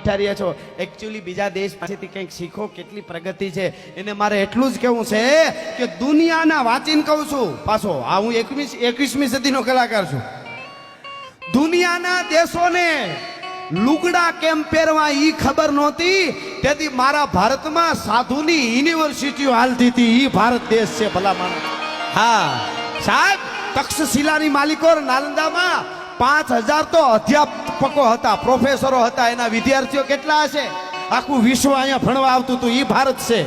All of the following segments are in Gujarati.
બેઠા રહ્યા છો, એકચ્યુઅલી બીજા દેશ પાસેથી કંઈક શીખો, કેટલી પ્રગતિ છે. એને મારે એટલું જ કહેવું છે કે દુનિયાના વાંચીને કહું છું પાછો, આ હું 21મી સદીનો કલાકાર છું. દુનિયાના દેશોને લુગડા કેમ પહેરવા ઈ ખબર નહોતી, તેથી મારા ભારતમાં સાધુની યુનિવર્સિટીઓ હાલતી હતી. ઈ ભારત દેશ છે ભલા માણસ. હા સાહેબ, તક્ષશિલાની માલિકો નાલંદામાં 5000 તો અધ્યાપકો હતા, પ્રોફેસરો હતા. એના વિદ્યાર્થીઓ કેટલા હશે? આખું વિશ્વ અહીંયા ભણવા આવતું હતું. ઈ ભારત છે.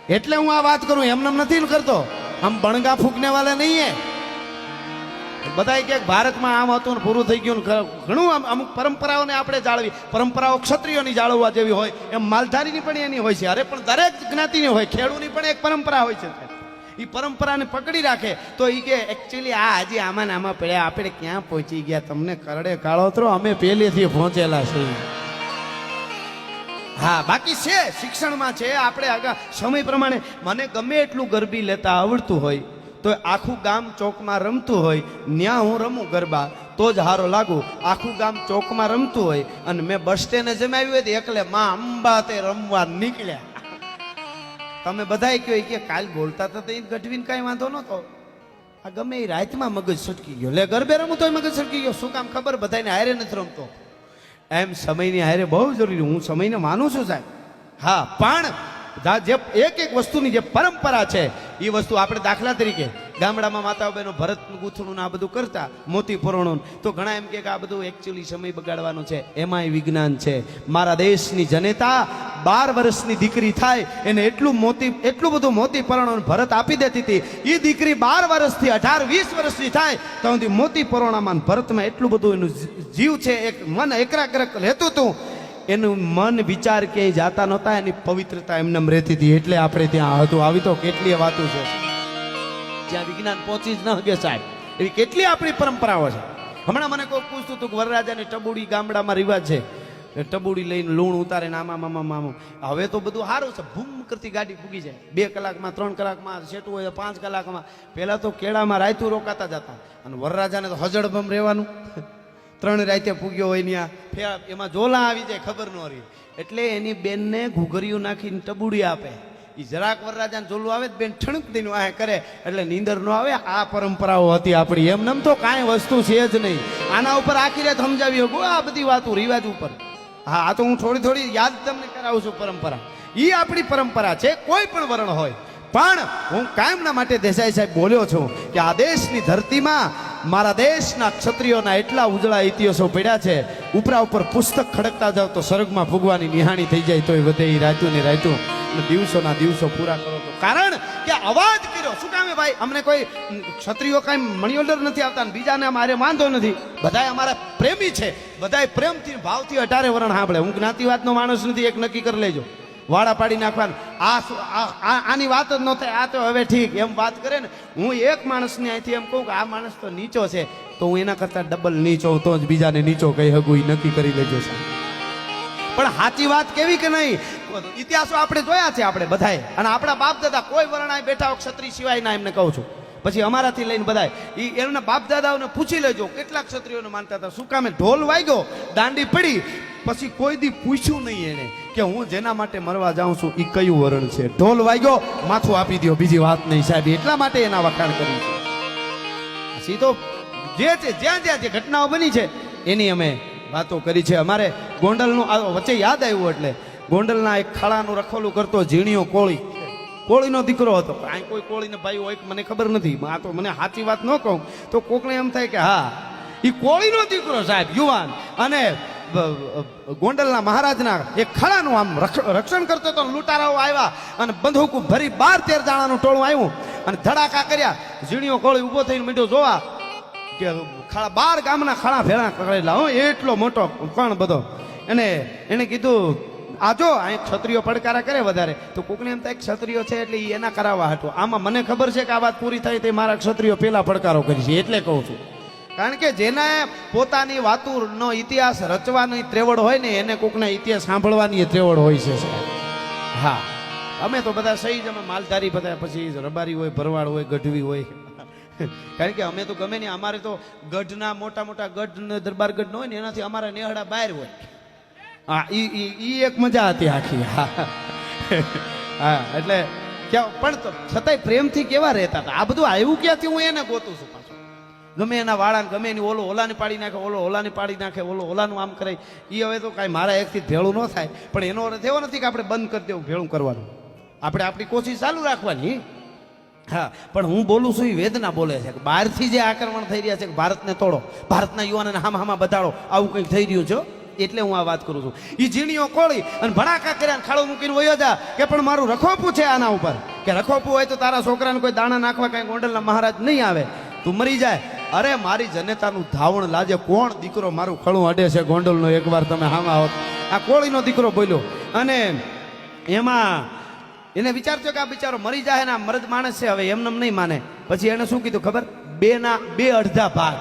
એટલે હું આ વાત કરું, એમને નથી કરતો. આમ બણગા ફૂંકને વાળા નહીં હે. બધા કે ભારતમાં આમ હતું ને પૂરું થઈ ગયું. ઘણું અમુક પરંપરાઓને આપણે જાળવી, પરંપરાઓ ક્ષત્રિયોની જાળવવા જેવી હોય એમ માલધારીની પણ એની હોય છે. અરે પણ દરેક જ્ઞાતિની હોય. ખેડૂની પણ એક પરંપરા હોય છે. એ પરંપરાને પકડી રાખે તો એ કે એકચ્યુઅલી આ હજી આમાં આમાં પડ્યા, આપણે ક્યાં પહોંચી ગયા? તમને કરડે કાળોતરો, અમે પહેલેથી પહોંચેલા છીએ. હા, બાકી છે શિક્ષણમાં છે. આપણે આગળ સમય પ્રમાણે મને ગમે એટલું ગરબી લેતા આવડતું હોય તો આખું ગામ ચોકમાં રમતું હોય, ન્યા હું રમું ગરબા તો જ હારો લાગુ. આખું ગામ ચોકમાં રમતું હોય અને મેં બસ સ્ટેન્ડે જમાવ્યું હોય તો એકલે માં અંબા તે રમવા નીકળ્યા. તમે બધા કહો કે કાલ બોલતા હતા તો ગઢવીને કાંઈ વાંધો નતો. આ ગમે એ રાતમાં મગજ છટકી ગયો. લે ગરબે રમું તોય મગજ છટકી ગયો. શું કામ ખબર? બધાને હારે નથી રમતો. એમ સમયની હારે બહુ જરૂરી. હું સમયને માનું છું સાહેબ. હા, પણ જે એક એક વસ્તુની જે પરંપરા છે એ વસ્તુ આપણે દાખલા તરીકે ગામડામાં માતાઓ બહેનો ભરત ગૂંથણું આ બધું કરતા, મોતી પરોણું, તો ઘણા એમ કે આ બધું એકચ્યુઅલી સમય બગાડવાનો છે. એમાંય વિજ્ઞાન છે. મારા દેશની જનતા 12 વર્ષની દીકરી થાય એને એટલું બધું મોતી પરોણું ભરત આપી દેતી હતી. એ દીકરી 12 વર્ષથી 18-20 વર્ષની થાય તો મોતી પરોણામાં ભરતમાં એટલું બધું એનું જીવ છે, એક મન એકાગ્ર લેતું હતું. એનું મન વિચાર ક્યાંય જાતા નહોતા, એની પવિત્રતા એમને રહેતી હતી. એટલે આપણે ત્યાં હતું. આવી તો કેટલી વાતો છે જ્યાં વિજ્ઞાન પહોંચી જ ન શકે સાહેબ. એવી કેટલી આપણી પરંપરાઓ છે. હમણાં મને કોઈ પૂછતું હતું કે વરરાજાની ટબુડી ગામડામાં રિવાજ છે, ટબુડી લઈને લૂણ ઉતારે ને આમાં. હવે તો બધું સારું છે. ભૂમ કરતી ગાડી પૂગી જાય 2 કલાકમાં, 3 કલાકમાં, સેટું હોય 5 કલાકમાં. પહેલા તો કેળામાં રાયતું રોકાતા જતા અને વરરાજાને તો હજડબમ રહેવાનું. 3 રાતે પૂગ્યો હોય ત્યાં એમાં ઝોલા આવી જાય, ખબર ન રહી. એટલે એની બેનને ઘૂઘરિયું નાખીને ટબુડી આપે. એ જરાક વરરાજાને ઝોલું આવે બેન ઠણક દઈને આ કરે એટલે નીંદર ન આવે. આ પરંપરાઓ હતી આપણી. એમને તો કાંઈ વસ્તુ છે જ નહીં. આના ઉપર આખી રાત સમજાવી શકું આ બધી વાતો રિવાજ ઉપર. હા, આ તો હું થોડી યાદ તમને કરાવું છું. પરંપરા એ આપણી પરંપરા છે, કોઈ પણ વર્ણ હોય. પણ હું કાયમના માટે દેસાઈ સાહેબ બોલ્યો છું કે આ દેશની ધરતીમાં મારા દેશના ક્ષત્રિયોના એટલા ઉજળા ઇતિહાસો પડ્યા છે. ઉપરા ઉપર પુસ્તક ખડકતા જાવ તો સ્વર્ગમાં ભૂગવાની નિહાણી થઈ જાય તોય વધે. એ રાતું ને રાતું દિવસોના દિવસો પૂરા કરો તો. કારણ કે અવાજ કર્યો શું કામે ભાઈ? અમને કોઈ ક્ષત્રિયો કાંઈ મણીઓલર નથી આવતા ને બીજાને અમારે વાંધો નથી. બધાય અમારા પ્રેમી છે. બધાય પ્રેમથી ભાવથી 18 વરણ સાંભળે. હું જ્ઞાતિવાદનો માણસ નથી. એક નક્કી કરી લેજો, વાડા પાડી નાખવાનું. આની વાત જ ન થાય. આ તો હવે ઠીક એમ વાત કરે ને. હું એક માણસને અહીંથી એમ કહું કે આ માણસ તો નીચો છે તો હું એના કરતા ડબલ નીચો તો જ બીજાને નીચો કહી શકું. એ નક્કી કરી લેજો સાહેબ. પણ સાચી વાત કેવી કે નહીં? ઇતિહાસો આપણે જોયા છે આપણે બધાએ. અને આપણા બાપ દાદા કોઈ વર્ણાએ બેઠા ક્ષત્રિય સિવાય ના એમને કહું છું. પછી અમારાથી લઈને બધાય એમના બાપ દાદાઓને પૂછી લેજો કેટલા ક્ષત્રિયોને માનતા હતા. શું કામે? ઢોલ વાગ્યો, દાંડી પડી, પછી કોઈ દી પૂછ્યું નહીં એને કે હું જેના માટે મરવા જાઉં છું એ કયું વરણ છે. ઢોલ વાગ્યો, માથું આપી દો, બીજી વાત નહીં સાહેબ. એટલા માટે એના વખાણ કર્યું છે. સીધો જે છે જ્યાં જે ઘટનાઓ બની છે એની અમે વાતો કરી છે. અમારે ગોંડલનું વચ્ચે યાદ આવ્યું એટલે ગોંડલના એક ખાડાનું રખોલું કરતો ઝીણીયો કોળીનો દીકરો હતો. કાંઈ કોઈ કોળીને ભાઈ હોય મને ખબર નથી. આ તો મને સાચી વાત ન કહું તો કોકને એમ થાય કે હા એ કોળીનો દીકરો સાહેબ, યુવાન. અને ગોંડલના મહારાજના એક ખાડાનું આમ રક્ષણ કરતો હતો. લૂંટારાઓ આવ્યા અને બંદૂક ભરી 12-13 જણાનું ટોળું આવ્યું અને ધડાકા કર્યા. ઝીણીયો કોળી ઊભો થઈને મીઠો જોવા કે ખાડા 12 ગામના ખાડા ભેળા કરેલા. એટલો મોટો કણ બધો. એને કીધું આ જો અહીં ક્ષત્રિયો પડકારા કરે વધારે તો કોકને એમ થાય ક્ષત્રિયો છે એટલે એના કરાવવા હતું. આમાં મને ખબર છે કે આ વાત પૂરી થાય તે મારા ક્ષત્રિયો પેલા પડકારો કરી છે એટલે કહું છું. કારણ કે જેને પોતાની વાતોનો ઇતિહાસ રચવાની ત્રેવડ હોય ને એને કોકના ઇતિહાસ સાંભળવાની ત્રેવડ હોય છે. હા, અમે તો બધા સહી જ અમે માલધારી બધા, પછી રબારી હોય, ભરવાડ હોય, ગઢવી હોય. કારણ કે અમે તો ગમે નહીં. અમારે તો ગઢના મોટા ગઢ દરબાર ગઢ ન હોય ને એનાથી અમારા નેહડા બહાર હોય. હા ઈ એક મજા હતી આખી. હા હા એટલે પણ છતાંય પ્રેમથી કેવા રહેતા હતા. આ બધું આવ્યું ક્યાંથી હું એને ગોતું છું પાછું. ગમે એના વાળાને ગમે એની ઓલો ઓલાને પાડી નાખે, ઓલો ઓલાને પાડી નાખે, ઓલો ઓલાનું આમ કરે. એ હવે તો કાંઈ મારા એકથી ભેળું ન થાય. પણ એનો અર્થ એવો નથી કે આપણે બંધ કરી દેવું ભેળું કરવાનું. આપણે આપણી કોશિશ ચાલુ રાખવાની. હા પણ હું બોલું છું એ વેદના બોલે છે કે બહારથી જે આક્રમણ થઈ રહ્યા છે કે ભારતને તોડો, ભારતના યુવાનોને હામાં બતાડો, આવું કંઈક થઈ રહ્યું છે. એટલે હું આ વાત કરું છું. એ ઝીણીઓ કોળી અને ભડાકા કર્યા ખાડો મૂકીને વયો જા કે પણ મારું રખોપું છે આના ઉપર, કે રખોપું હોય તો તારા છોકરાને કોઈ દાણા નાખવા કાંઈ ગોંડલના મહારાજ નહીં આવે, તું મરી જાય. અરે મારી જનેતાનું ધાવણ લાજે કોણ દીકરો મારું ખળું અડે છે ગોંડલનો, એકવાર તમે હામાં હોત. આ કોળીનો દીકરો બોલ્યો અને એમાં એને વિચારજો કે આ બિચારો મરી જાય ને આ મરદ માણસ છે, હવે એમને નહીં માને. પછી એને શું કીધું ખબર? બે અડધા ભાગ.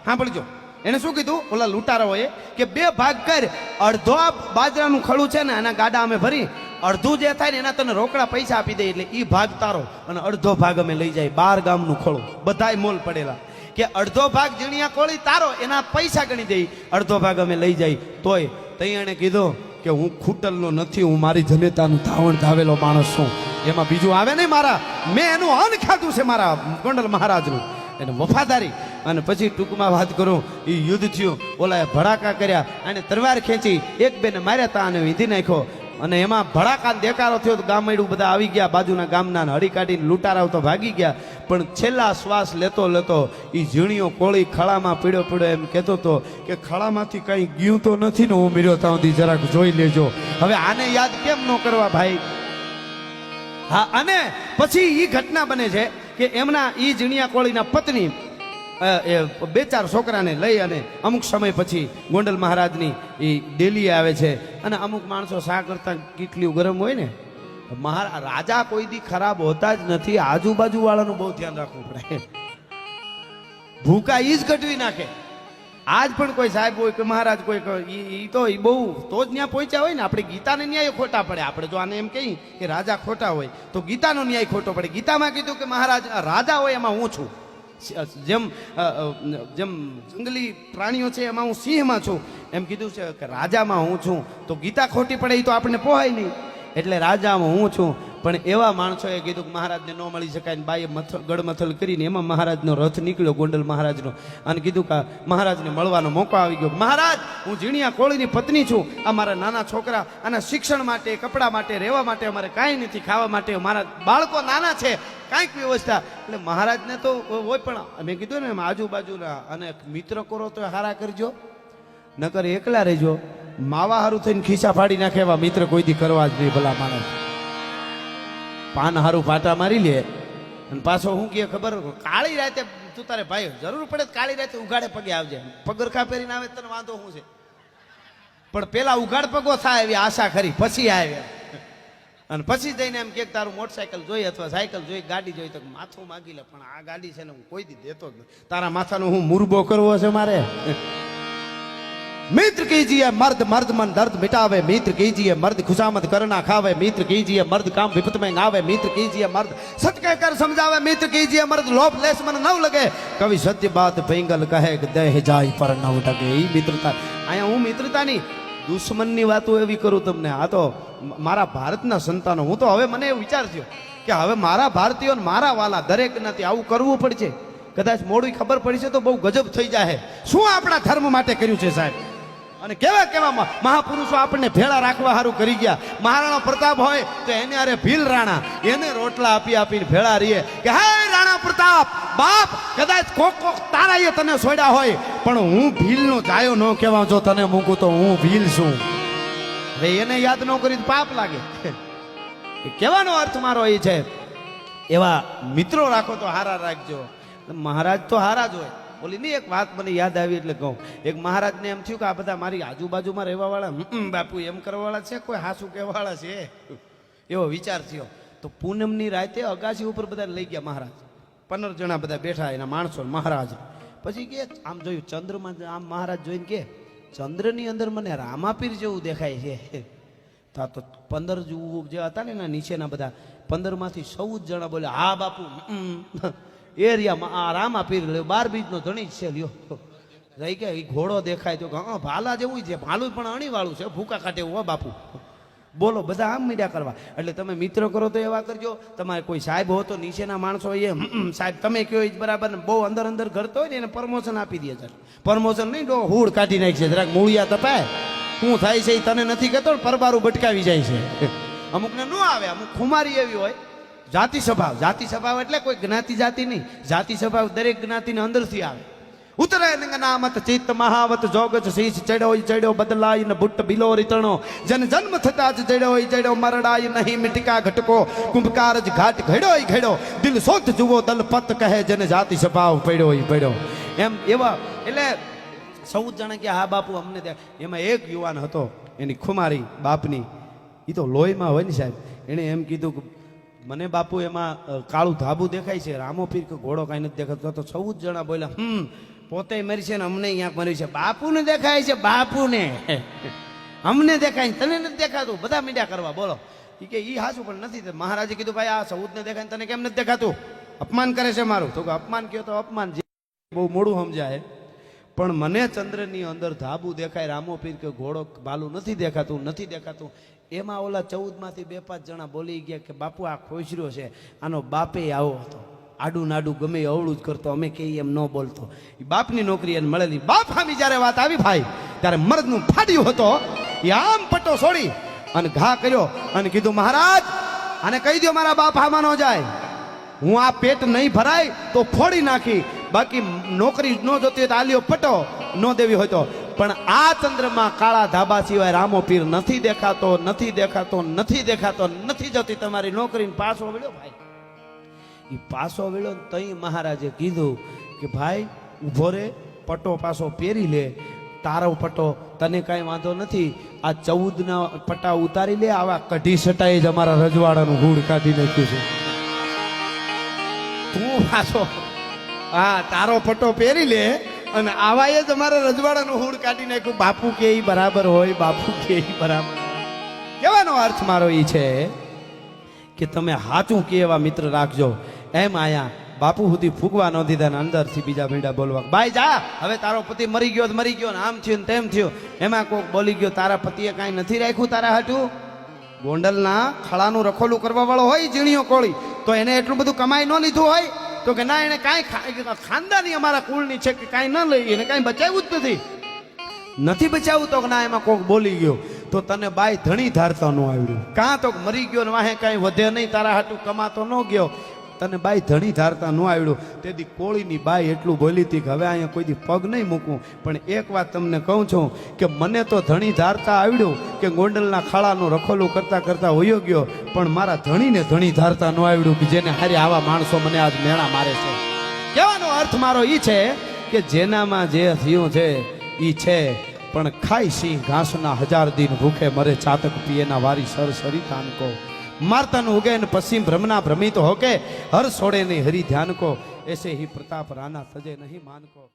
હા ભળજો એને શું કીધું ઓલા લૂંટારાઓએ કે 2 ભાગ કર, અડધો બાજરાનું ખળું છે ને એના ગાડા અમે ભરી, અડધું જે થાય ને એના તને રોકડા પૈસા આપી દે, એટલે ઈ ભાગ તારો અને અડધો ભાગ અમે લઈ જાય. 12 ગામનું ખળું બધાય મોલ પડેલા કે અડધો ભાગ ઝીણિયા કોળી તારો, એના પૈસા ગણી દઈ, અડધો ભાગ અમે લઈ જાય. તોય તઈ એને કીધું કે હું ખૂટલનો નથી, હું મારી જનેતાનું ધાવણ ધાવેલો માણસ છું, એમાં બીજું આવે નહીં. મારા મેં એનું અન્ન ખાધું છે મારા ગોંડલ મહારાજનું, એને વફાદારી. અને પછી ટૂંકમાં વાત કરું, એ યુદ્ધ થયું, ઓલાએ ભડાકા કર્યા અને તલવાર ખેંચી એક બેને માર્યા હતા અને વીંધી નાખ્યો. અને એમાં ભડાકાને દેકારો થયો તો ગામડું બધા આવી ગયા, બાજુના ગામના હળી કાઢીને લૂંટારાઓ તો ભાગી ગયા. પણ છેલ્લા શ્વાસ લેતો લેતો એ ઝીણીઓ કોળી ખળામાં પીડ્યો એમ કહેતો હતો કે ખળામાંથી કંઈ ગયું તો નથી ને, હું મર્યો ત્યાં સુધી જરાક જોઈ લેજો. હવે આને યાદ કેમ ન કરવા ભાઈ? હા અને પછી એ ઘટના બને છે કે એમના એ ઝીણિયા કોળીના પત્ની 2-4 છોકરાને લઈ અને અમુક સમય પછી ગોંડલ મહારાજની એ ડેલીએ આવે છે. અને અમુક માણસો શા કરતા કેટલી ગરમ હોય ને, રાજા કોઈ દી ખરાબ હોતા જ નથી, આજુબાજુ વાળાનું બહુ ધ્યાન રાખવું પડે. ભૂકા ઈ જ ગટવી નાખે. આજ પણ કોઈ સાહેબ હોય કે મહારાજ કોઈ ઈ તો ઈ બહુ તો જ ન્યાય પહોંચ્યા હોય ને. આપણે ગીતાને ન્યાય ખોટા પડે. આપણે જો આને એમ કહીએ કે રાજા ખોટા હોય તો ગીતાનો ન્યાય ખોટો પડે. ગીતામાં કીધું કે મહારાજ રાજા હોય એમાં હું છું, જેમ જંગલી પ્રાણીઓ છે એમાં હું સિંહમાં છું, એમ કીધું છે કે રાજામાં હું છું. તો ગીતા ખોટી પડે એ તો આપણને પોહાય નહીં. એટલે રાજામાં હું છું. પણ એવા માણસોએ કીધું કે મહારાજને ન મળી શકાય ને બાઈએ ગડમથલ કરીને એમાં મહારાજનો રથ નીકળ્યો ગોંડલ મહારાજનો, અને કીધું કે મહારાજને મળવાનો મોકો આવી ગયો. મહારાજ હું ઝીણિયા કોળીની પત્ની છું, આ મારા નાના છોકરા આના શિક્ષણ માટે, કપડા માટે, રહેવા માટે અમારે કાંઈ નથી, ખાવા માટે મારા બાળકો નાના છે, કાંઈક વ્યવસ્થા. એટલે મહારાજને તો હોય, પણ મેં કીધું ને એમ આજુબાજુના અને મિત્ર કરો તો હારા કરજો, નકર એકલા રહેજો. માવા હારું થઈને ખિસ્સા ફાડી નાખે એવા મિત્ર કોઈ દી કરવા જ નહીં. ભલા માણસ પાન હારું પાટા મારી લે અને પાછો હું કે ખબર, કાળી રાતે તું તારે ભાઈ જરૂર પડે કાળી રાતે ઉઘાડે પગે આવજે, પગરખા પહેરીને આવે તને વાંધો શું છે, પણ પેલા ઉઘાડ પગો થાય એવી આશા ખરી, પછી આવે. અને પછી જઈને એમ કે તારું મોટરસાયકલ જોઈ અથવા સાયકલ જોઈ, ગાડી જોઈ તો માથું માગી લે, પણ આ ગાડી છે ને હું કોઈ દી દેતો જ નથી. તારા માથાનો હું મુરબો કરવો છે મારે? मित्र कीजिए मर्द मर्द मन दर्द मिटावे, मित्र कीजिए मर्द खुशामद करना खावे, मित्र कीजिए मर्द काम विपत में आवे, मित्र कीजिए मर्द सच कहकर समझावे, मित्र कीजिए मर्द लोभ लेस मन न लगे, कवि सत्य बात पिंगल कहे दह जाय पर न टके. ई मित्रता आया हूँ मित्रता नहीं दुश्मननी वातो एवी करूँ तमने. आ तो मारा भारतना संतानो, हूँ तो हवे मने विचार थयो के हवे मारा भारतीयों मारा वाला दरेक नथी आवुं करवुं पड़शे. कदाच मोड़ी खबर पड़ी છે તો બહુ ગજબ થઈ જાય. શું આપણા ધર્મ માટે કર્યું છે સાહેબ? અને કેવા કેવા મહાપુરુષો આપણને ભેળા રાખવા સારું કરી ગયા. મહારાણા પ્રતાપ હોય તો એને અરે ભીલ રાણા, એને રોટલા આપી આપીને ભેળા રહીએ કે હે રાણા પ્રતાપ બાપ, કદાચ કોક તારા એ તને છોડ્યા હોય પણ હું ભીલનો જાયો ન કહેવા, જો તને મૂકું તો હું ભીલ છું. હવે એને યાદ ન કરી પાપ લાગે. કહેવાનો અર્થ મારો એ છે એવા મિત્રો રાખો તો હારા રાખજો. મહારાજ તો હારા જ હોય. બોલી નહીં એક વાત મને યાદ આવી એટલે કહું. એક મહારાજને એમ થયું કે આ બધા મારી આજુબાજુમાં રહેવાવાળા બાપુ એમ કરવાવાળા છે, કોઈ હાસું કહેવાવાળા છે, એવો વિચાર થયો. તો પૂનમની રાતે અગાસી ઉપર બધા લઈ ગયા મહારાજ. 15 જણા બધા બેઠા એના માણસો મહારાજ. પછી કે આમ જોયું ચંદ્રમાં, આમ મહારાજ જોઈને કે ચંદ્રની અંદર મને રામાપીર જેવું દેખાય છે. તો 15 જે હતા ને એના નીચેના બધા 15 માંથી 14 જણા બોલે હા બાપુ એરિયામાં આ રામાપીર લ્યો, 12 બીજનો ધણી જ છે લ્યો. રહી કે ઈ ઘોડો દેખાય તો હા ભાલા જેવું છે, ભાલું પણ અણીવાળું છે, ભૂકા કાઢે હો બાપુ. બોલો બધા આમ મીડિયા કરવા. એટલે તમે મિત્ર કરો તો એવા કરજો. તમારે કોઈ સાહેબ હો તો નીચેના માણસો એ સાહેબ તમે કયો એ જ બરાબર ને બહુ અંદર અંદર કરતો હોય ને એને પ્રમોશન આપી દે છે. પ્રમોશન નહીં તો હુડ કાઢી નાખશે, જરાક મૂળિયા તપાય શું થાય છે એ તને નથી કહેતો, પરબારું ભટકાવી જાય છે. અમુકને ન આવે, અમુક ખુમારી એવી હોય. જાતિ સ્વભાવ, જાતિ સ્વભાવ એટલે કોઈ જ્ઞાતિ જાતિ નહીં, જાતિ સ્વભાવ દરેક જ્ઞાતિને અંદરથી આવે. ઉતરાય નામત ચિત્ત મહાવત જોગજ શીશ ચડ્યો ચડ્યો બદલાય ને બુટ્ટ બિલો રીતણો જન જન્મ થતા જ ચડ્યો ચડ્યો મરડાય નહીં મિટકા ઘટકો કુંભકાર જ ઘાટ ઘડ્યો ઘડ્યો દિલ સોત જુઓ દલ પત કહે જન જાતિ સ્વભાવ પડ્યો એમ એવા. એટલે 14 જણા કે હા બાપુ અમને દે. એમાં એક યુવાન હતો, એની ખુમારી બાપની, એ તો લોહીમાં હોય ને સાહેબ, એણે એમ કીધું કે મને બાપુ એમાં કાળું ધાબુ દેખાય છે, રામો પીર કે ઘોડો કાંઈ નથી દેખાતો. તો 14 જણા બોલ્યા પોતે મરી છે ને અમને અહીંયા મરી છે. બાપુને દેખાય છે, બાપુને અમને દેખાય, તને નથી દેખાતું. બધા મીડિયા કરવા બોલો. એ કે ઈ હાચું પણ નથી. મહારાજે કીધું ભાઈ આ 14 ને દેખાય તને કેમ નથી દેખાતું, અપમાન કરે છે મારું. તો અપમાન કયો તો અપમાન, બહુ મોડું સમજાય. પણ મને ચંદ્રની અંદર ધાબુ દેખાય, રામો પીર કે ઘોડો ભાલું નથી દેખાતું. એમાં ઓલા 14 માંથી 2-5 જણા બોલી ગયા કે બાપુ આ ખોસર્યો છે, આનો બાપે આવો હતો, આડું નાડું ગમે અવળું જ કરતો, અમે કહીએ એમ ન બોલતો. એ બાપની નોકરી એને મળેલી. બાપ હામી જ્યારે વાત આવી ભાઈ, ત્યારે મર્દનું ફાડ્યું હતો. એ આમ પટ્ટો છોડી અને ઘા કર્યો અને કીધું મહારાજ આને કહી દો મારા બાપ હામાં ન જાય, હું આ પેટ નહીં ભરાય તો ફોડી નાખી, બાકી નોકરી ન જોતી હોય તો આલ્યો પટ્ટો ન દેવી હોય તો. પણ આ ચંદ્રમાં કાળા ધાબા સિવાય રામો પીર નથી દેખાતો. નથી જતી તમારી નોકરી. પાછો વળ્યો ભાઈ, એ પાછો વળ્યો. તઈ મહારાજે કીધું કે ભાઈ ઊભો રે, પટ્ટો પાછો પહેરી લે, તારો પટ્ટો તને કાંઈ વાંધો નથી, આ 14ના પટ્ટા ઉતારી લે, આવા કઢી સટાઈ જ અમારા રજવાડાનું હૂડ કાઢી નાખ્યું છે. તું પાછો હા તારો પટ્ટો પહેરી લે અને આવાએ જ અમારા રજવાડાનું હૂડ કાઢી નાખ્યું. બાપુ કે ઈ બરાબર હોય, બાપુ કે ઈ બરાબર. કહેવાનો અર્થ મારો ઈ છે કે તમે હાચું કે એવા મિત્ર રાખજો. એમ આયા બાપુ સુધી ફૂગવા ન દીધા ને અંદરથી બીજા ભીંડા બોલવા, ભાઈ જા હવે તારો પતિ મરી ગયો ને આમ થયું ને તેમ થયું. એમાં કોક બોલી ગયો તારા પતિએ કાંઈ નથી રાખ્યું તારા હાટું. ગોંડલના ખળાનું રખોલું કરવા વાળો હોય ઝીણીઓ કોળી, તો એને એટલું બધું કમાઈ ન લીધું હોય તો કે ના એને કાંઈ ખાનદાની અમારા કુળની છે કે કાંઈ ન લઈ, એને કાંઈ બચાવ્યું જ નથી બચાવવું. તો ના એમાં કોક બોલી ગયો તો તને બાઈ ધણી ધારતા ન આવડ્યું, કાં તો મરી ગયો ને વાહે કાંઈ વધે નહીં, તારા હાટું કમાતો ન ગયો, તને બાઈ ધણી ધારતા ન આવડ્યું. તેથી કોળીની બાઈ એટલું બોલી હતી કે હવે અહીંયા કોઈ દી પગ નહીં મૂકું. પણ એક વાત તમને કહું છું કે મને તો ધણી ધારતા આવડ્યું કે ગોંડલના ખાડાનું રખોલું કરતા કરતા હોયો ગયો, પણ મારા ધણીને ધણી ધારતા ન આવડ્યું કે જેને હારે આવા માણસો મને આજ મેળા મારે છે. કહેવાનો અર્થ મારો ઈ છે કે જેનામાં જે થયું છે ઈ છે, પણ ખાઈ સિંહ ઘાસના 1000 દિન ભૂખે મરે ચાતક પીએના વારી સર સરી તાનકો मारतन उगे न पश्चिम भ्रमना भ्रमित होके हर सोड़े ने हरि ध्यान को, ऐसे ही प्रताप राणा तजे नहीं मान को।